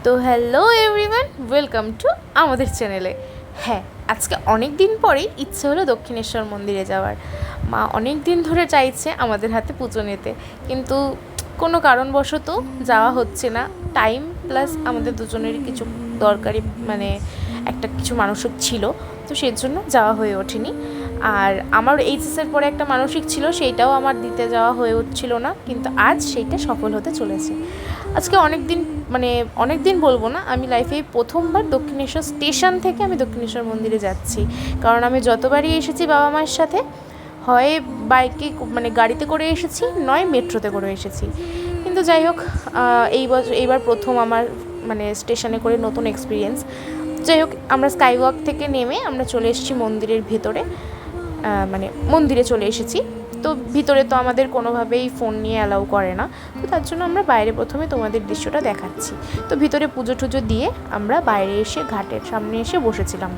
তো hello everyone, welcome to আমাদের চ্যানেলে। হ্যাঁ, আজকে অনেক দিন পরেই ইচ্ছে হলো দক্ষিণেশ্বর মন্দিরে যাওয়ার। মা অনেক দিন ধরে চাইছে আমাদের হাতে পুজো নিতে, কিন্তু কোনো কারণবশত যাওয়া হচ্ছে না। টাইম প্লাস আমাদের দুজনেরই কিছু দরকারি একটা কিছু মানসিক ছিল, তো সেই জন্য যাওয়া হয়ে ওঠেনি। আর আমার এইচএসের পরে একটা মানসিক ছিল, সেইটাও আমার দিতে যাওয়া হয়ে উঠছিল না, কিন্তু আজ সেইটা সফল হতে চলেছে। আজকে অনেক দিন বলবো না, আমি লাইফে প্রথমবার দক্ষিণেশ্বর স্টেশন থেকে আমি দক্ষিণেশ্বর মন্দিরে যাচ্ছি। কারণ আমি যতবারই এসেছি বাবা মায়ের সাথে, হয় বাইকে গাড়িতে করে এসেছি, নয় মেট্রোতে করে এসেছি। কিন্তু যাই হোক, এইবার প্রথম আমার স্টেশনে করে নতুন এক্সপিরিয়েন্স। যাই হোক, আমরা স্কাইওয়াক থেকে নেমে আমরা চলে এসেছি মন্দিরের ভেতরে, মন্দিরে চলে এসেছি। তো ভিতরে তো আমাদের কোনোভাবেই ফোন নিয়ে অ্যালাউ করে না, তো তার জন্য আমরা বাইরে প্রথমে তোমাদের দৃশ্যটা দেখাচ্ছি। তো ভিতরে পুজো টুজো দিয়ে আমরা বাইরে এসে ঘাটের সামনে এসে বসেছিলাম।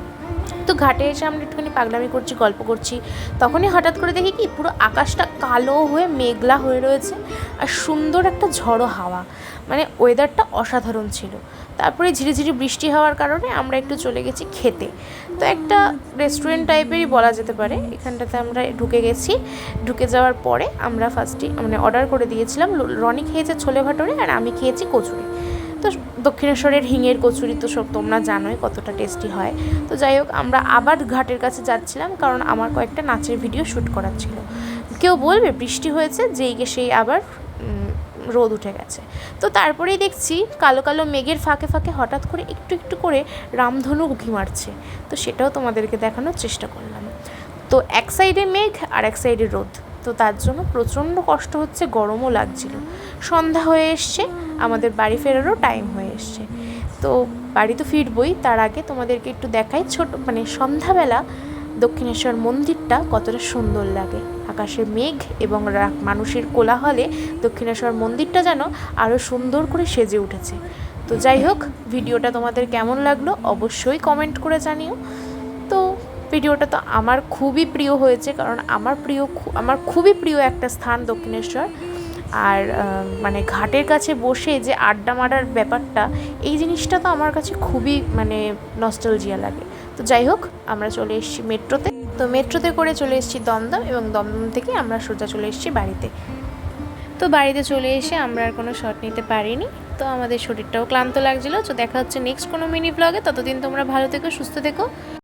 তো ঘাটে এসে আমরা একটুখানি পাগলামি করছি, গল্প করছি, তখনই হঠাৎ করে দেখি কি পুরো আকাশটা কালো হয়ে মেঘলা হয়ে রয়েছে, আর সুন্দর একটা ঝড়ো হাওয়া, ওয়েদারটা অসাধারণ ছিল। তারপরে ঝিরিঝিরি বৃষ্টি হওয়ার কারণে আমরা একটু চলে গেছি খেতে। তো একটা রেস্টুরেন্ট টাইপেরই বলা যেতে পারে, এখানটাতে আমরা ঢুকে গেছি। ঢুকে যাওয়ার পরে আমরা ফার্স্টে অর্ডার করে দিয়েছিলাম, রনি খেয়েছে ছোলে ভাটোরে আর আমি খেয়েছি কচুরি। তো দক্ষিণেশ্বরের হিঙের কচুরি তো সব তোমরা জানোই কতটা টেস্টি হয়। তো যাই হোক, আমরা আবার ঘাটের কাছে যাচ্ছিলাম, কারণ আমার কয়েকটা নাচের ভিডিও শ্যুট করার ছিল। কেউ বলবে বৃষ্টি হয়েছে, সেই আবার রোদ উঠে গেছে। তো তারপরেই দেখছি কালো কালো মেঘের ফাঁকে ফাঁকে হঠাৎ করে একটু একটু করে রামধনু উঁকি মারছে। তো সেটাও তোমাদেরকে দেখানোর চেষ্টা করলাম। তো এক সাইডে মেঘ আর এক সাইডে রোদ, তো তার জন্য প্রচণ্ড কষ্ট হচ্ছে, গরমও লাগছিল। সন্ধ্যা হয়ে এসছে, আমাদের বাড়ি ফেরারও টাইম হয়ে এসছে। তো বাড়ি তো ফিরবই, তার আগে তোমাদেরকে একটু দেখাই সন্ধ্যাবেলা দক্ষিণেশ্বর মন্দিরটা কতটা সুন্দর লাগে। আকাশে মেঘ এবং মানুষের কোলাহলে দক্ষিণেশ্বর মন্দিরটা যেন আরও সুন্দর করে সেজে উঠেছে। তো যাই হোক, ভিডিওটা তোমাদের কেমন লাগলো অবশ্যই কমেন্ট করে জানিও। তো ভিডিওটা তো আমার খুবই প্রিয় হয়েছে, কারণ আমার খুবই প্রিয় একটা স্থান দক্ষিণেশ্বর। আর ঘাটের কাছে বসে যে আড্ডা মারার ব্যাপারটা, এই জিনিসটা তো আমার কাছে খুবই নস্টালজিয়া লাগে। তো যাই হোক, আমরা চলে এসেছি মেট্রোতে। তো মেট্রোতে করে চলে এসেছি দমদম, এবং দমদম থেকে আমরা সোজা চলে এসেছি বাড়িতে। তো বাড়িতে চলে এসে আমরা আর কোনো শট নিতে পারিনি, তো আমাদের শরীরটাও ক্লান্ত লাগছিলো। তো দেখা হচ্ছে নেক্সট কোনো মিনি ব্লগে। ততদিন তোমরা ভালো থেকো, সুস্থ থেকো।